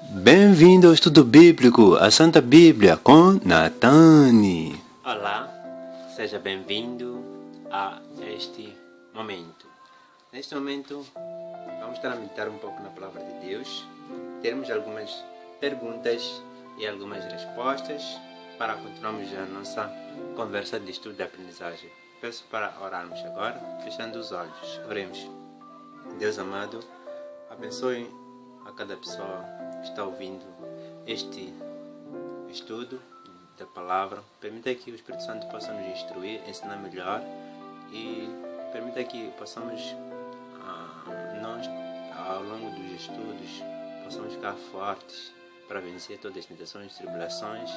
Bem-vindo ao estudo bíblico, a Santa Bíblia com Natane. Olá, seja bem-vindo a este momento. Neste momento, vamos estar a meditar um pouco na Palavra de Deus. Termos algumas perguntas e algumas respostas para continuarmos a nossa conversa de estudo e aprendizagem. Peço para orarmos agora, fechando os olhos. Oremos. Deus amado, abençoe a cada pessoa que está ouvindo este estudo da palavra. Permita que o Espírito Santo possa nos instruir, ensinar melhor e permita que possamos, nós, ao longo dos estudos, possamos ficar fortes para vencer todas as tentações e tribulações,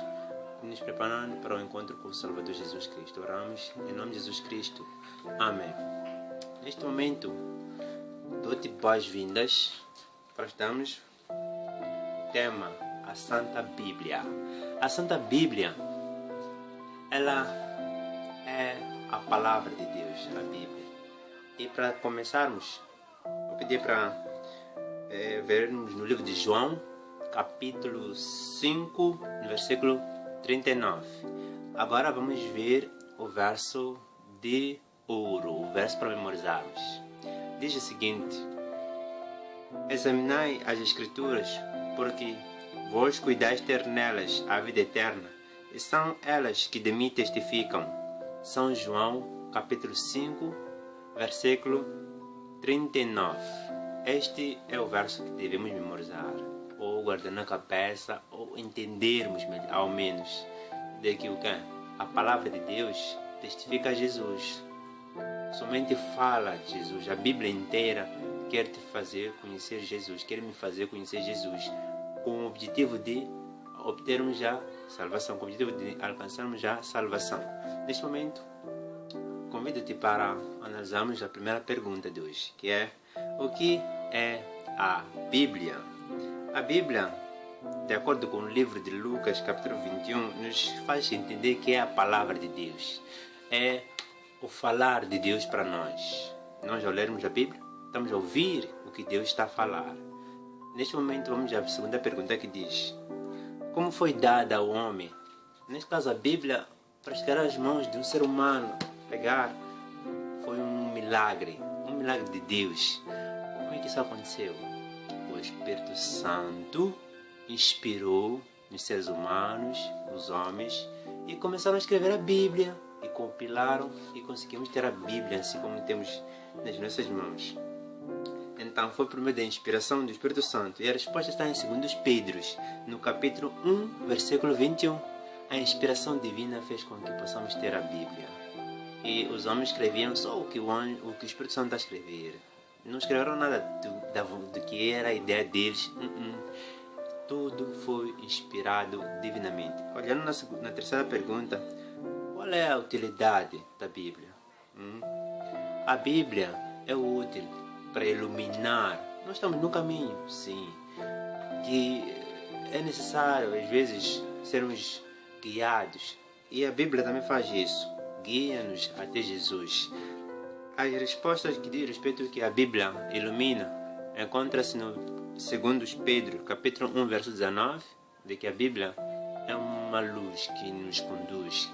nos preparando para o encontro com o Salvador Jesus Cristo. Oramos em nome de Jesus Cristo. Amém. Neste momento, dou-te boas-vindas para estudarmos o tema, a Santa Bíblia. A Santa Bíblia, ela é a Palavra de Deus, a Bíblia. E para começarmos, vou pedir para vermos no livro de João, capítulo 5, no versículo 39. Agora vamos ver o verso de ouro, o verso para memorizarmos. Diz o seguinte: examinai as Escrituras, porque vós cuidais ter nelas a vida eterna, e são elas que de mim testificam. São João, capítulo 5, versículo 39. Este é o verso que devemos memorizar, ou guardar na cabeça, ou entendermos ao menos de que a palavra de Deus testifica a Jesus. Somente fala de Jesus. A Bíblia inteira quer te fazer conhecer Jesus, quer me fazer conhecer Jesus, com o objetivo de obtermos já salvação, com o objetivo de alcançarmos já salvação. Neste momento, convido-te para analisarmos a primeira pergunta de hoje, que é: o que é a Bíblia? A Bíblia, de acordo com o livro de Lucas, capítulo 21, nos faz entender que é a palavra de Deus. É o falar de Deus para nós. Nós, ao lermos a Bíblia, estamos a ouvir o que Deus está a falar. Neste momento, vamos à segunda pergunta, que diz: como foi dada ao homem? Neste caso, a Bíblia, para chegar às mãos de um ser humano, pegar, foi um milagre de Deus. Como é que isso aconteceu? O Espírito Santo inspirou nos seres humanos, os homens, e começaram a escrever a Bíblia, e compilaram, e conseguimos ter a Bíblia assim como temos nas nossas mãos. Então foi por meio da inspiração do Espírito Santo, e a resposta está em 2 Pedro, no capítulo 1, versículo 21. A inspiração divina fez com que possamos ter a Bíblia, e os homens escreviam só o que o Espírito Santo está a escrever. Não escreveram nada do que era a ideia deles. Tudo foi inspirado divinamente. Olhando na terceira pergunta, qual é a utilidade da Bíblia? A Bíblia é útil para iluminar. Nós estamos no caminho, sim, que é necessário às vezes sermos guiados, e a Bíblia também faz isso, guia-nos até Jesus. As respostas que diz respeito ao que a Bíblia ilumina encontra-se no 2 Pedro, capítulo 1, verso 19, de que a Bíblia é uma luz que nos conduz,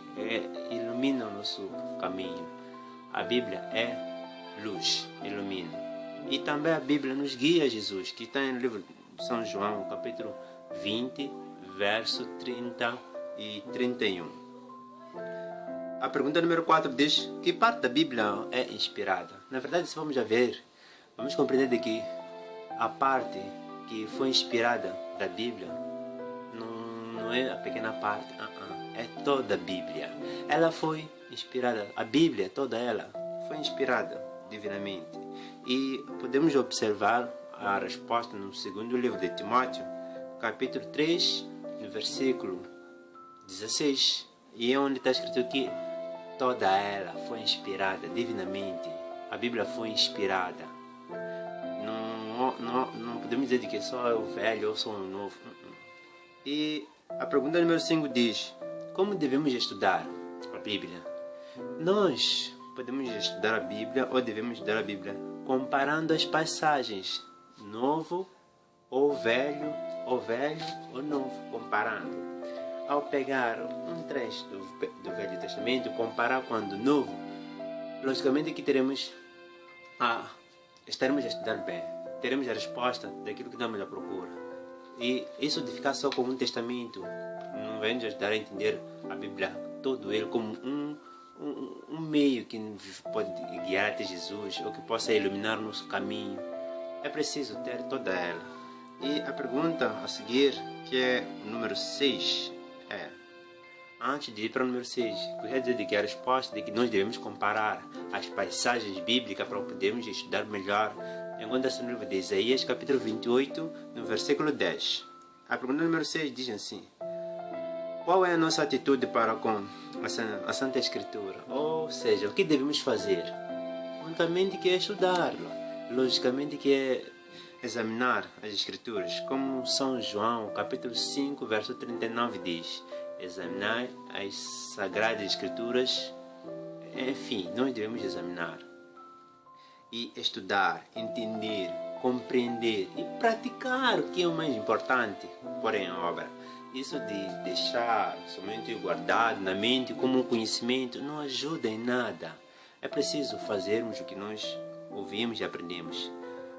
ilumina o nosso caminho. A Bíblia é luz, ilumina. E também a Bíblia nos guia a Jesus, que está no livro de São João, capítulo 20, verso 30 e 31. A pergunta número 4 diz: que parte da Bíblia é inspirada? Na verdade, se vamos a ver, vamos compreender de que a parte que foi inspirada da Bíblia não é a pequena parte, é toda a Bíblia. Ela foi inspirada, a Bíblia, toda ela, foi inspirada divinamente. E podemos observar a resposta no segundo livro de Timóteo, capítulo 3, no versículo 16, e é onde está escrito que toda ela foi inspirada divinamente. A Bíblia foi inspirada. Não podemos dizer que só é o velho ou só o novo. E a pergunta número 5 diz: como devemos estudar a Bíblia? Nós podemos estudar a Bíblia, ou devemos estudar a Bíblia, comparando as passagens Novo ou velho ou novo, comparando. Ao pegar um trecho do Velho Testamento e comparar com o Novo, logicamente que estaremos a estudar bem, teremos a resposta daquilo que estamos à procura. E isso de ficar só com um testamento não vai nos ajudar a entender a Bíblia, todo ele, como um meio que nos pode guiar até Jesus, ou que possa iluminar o nosso caminho. É preciso ter toda ela. E a pergunta a seguir, que é o número 6, antes de ir para o número 6, queria dizer que a resposta de que nós devemos comparar as passagens bíblicas para podermos estudar melhor encontra-se no livro de Isaías, capítulo 28, no versículo 10. A pergunta número 6 diz assim: qual é a nossa atitude para com a Santa Escritura? Ou seja, o que devemos fazer? Unicamente que é estudá-lo, logicamente que é examinar as Escrituras, como São João, capítulo 5, verso 39 diz: examinar as Sagradas Escrituras. Enfim, nós devemos examinar e estudar, entender, compreender e praticar o que é o mais importante, porém em obra. Isso de deixar somente guardado na mente como um conhecimento não ajuda em nada. É preciso fazermos o que nós ouvimos e aprendemos.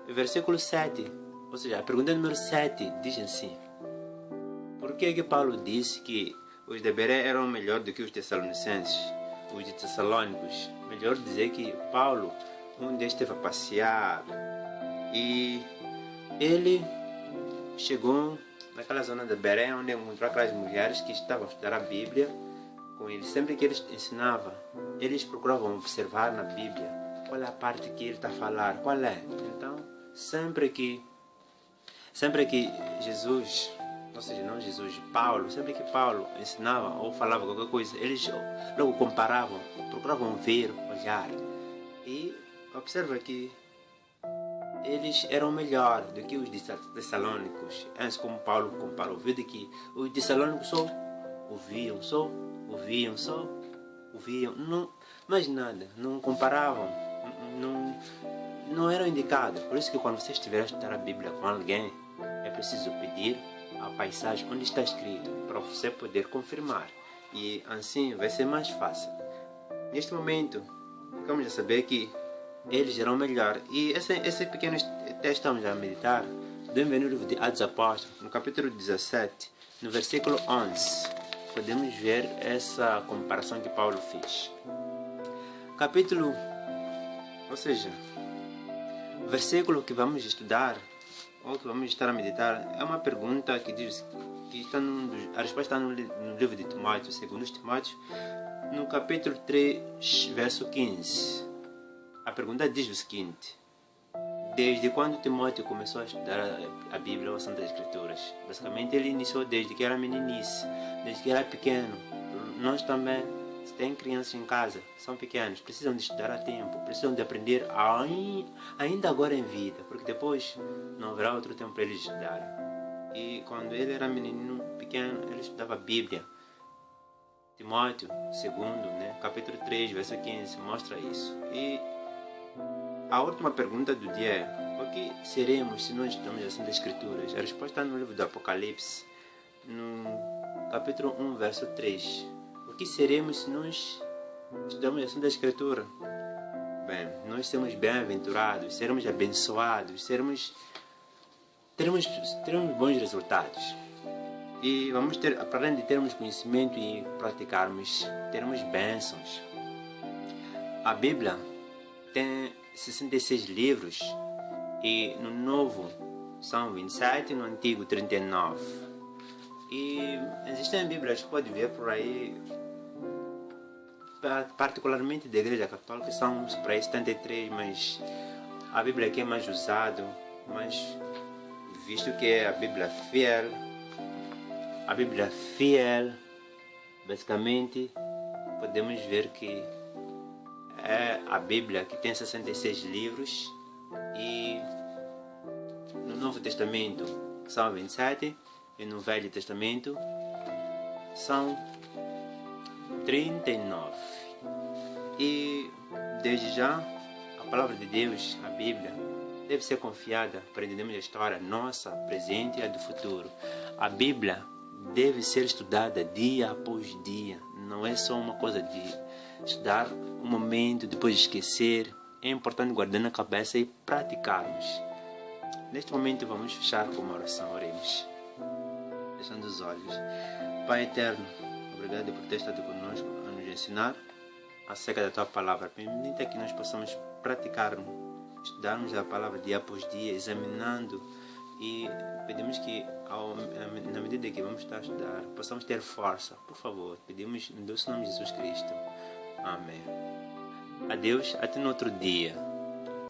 O versículo 7, ou seja, a pergunta número 7 diz assim: por que Paulo disse que os de Beré eram melhor do que os tessalonicenses? Os de Tessalônicos. Melhor dizer que Paulo, um deles esteve a passear e ele chegou naquela zona de Beré, onde encontrou aquelas mulheres que estavam a estudar a Bíblia com ele. Sempre que ele ensinava, eles procuravam observar na Bíblia qual é a parte que ele está a falar, qual é. Então, sempre que Jesus, ou seja, não Jesus, Paulo, sempre que Paulo ensinava ou falava qualquer coisa, eles logo comparavam, procuravam ver, olhar. E observa que eles eram melhor do que os tessalônicos. Antes, como Paulo comparou, viu de que os tessalônicos só ouviam, não, mais nada, não comparavam, não eram indicados. Por isso que quando você estiver a estudar a Bíblia com alguém, é preciso pedir a paisagem onde está escrito, para você poder confirmar. E assim vai ser mais fácil. Neste momento, ficamos a saber que eles eram melhor. E esse pequeno texto estamos a meditar do livro de Atos Apóstolos, no capítulo 17, no versículo 11. Podemos ver essa comparação que Paulo fez. Ou seja, o versículo que vamos estudar, ou que vamos estar a meditar, é uma pergunta que diz que a resposta está no livro de Timóteo, segundo Timóteo, no capítulo 3, verso 15. A pergunta diz o seguinte: desde quando Timóteo começou a estudar a Bíblia ou as Santas Escrituras? Basicamente ele iniciou desde que era meninice, desde que era pequeno. Nós também, se tem crianças em casa, são pequenos, precisam de estudar a tempo, precisam de aprender ainda agora em vida, porque depois não haverá outro tempo para eles estudarem. E quando ele era menino pequeno, ele estudava a Bíblia. Timóteo, segundo, capítulo 3, verso 15, mostra isso. E a última pergunta do dia é: o que seremos se nós estudamos as Santas Escrituras? A resposta está no livro do Apocalipse, no capítulo 1, verso 3. O que seremos se nós estudamos a Santa Escritura? Bem, nós seremos bem-aventurados, seremos abençoados, teremos bons resultados. E vamos ter, além de termos conhecimento e praticarmos, teremos bênçãos. A Bíblia tem 66 livros e no Novo são 27 e no Antigo 39. E existem Bíblias que pode ver por aí, particularmente da Igreja Católica, são por aí 73, mas a Bíblia aqui é mais usada, mas visto que é a Bíblia fiel, basicamente podemos ver que é a Bíblia que tem 66 livros e no Novo Testamento são 27 e no Velho Testamento são 39. E desde já a palavra de Deus, a Bíblia, deve ser confiada para entendermos a história nossa, presente e a do futuro. A Bíblia deve ser estudada dia após dia. Não é só uma coisa de estudar um momento, depois esquecer. É importante guardar na cabeça e praticarmos. Neste momento vamos fechar com uma oração. Oremos. Fechando os olhos. Pai eterno, obrigado por ter estado conosco a nos ensinar acerca da Tua Palavra. Permita que nós possamos praticarmos, estudarmos a Palavra dia após dia, examinando, e pedimos que na medida que vamos estar a estudar, possamos ter força. Por favor, pedimos no doce nome de Jesus Cristo. Amém. Adeus, até no outro dia.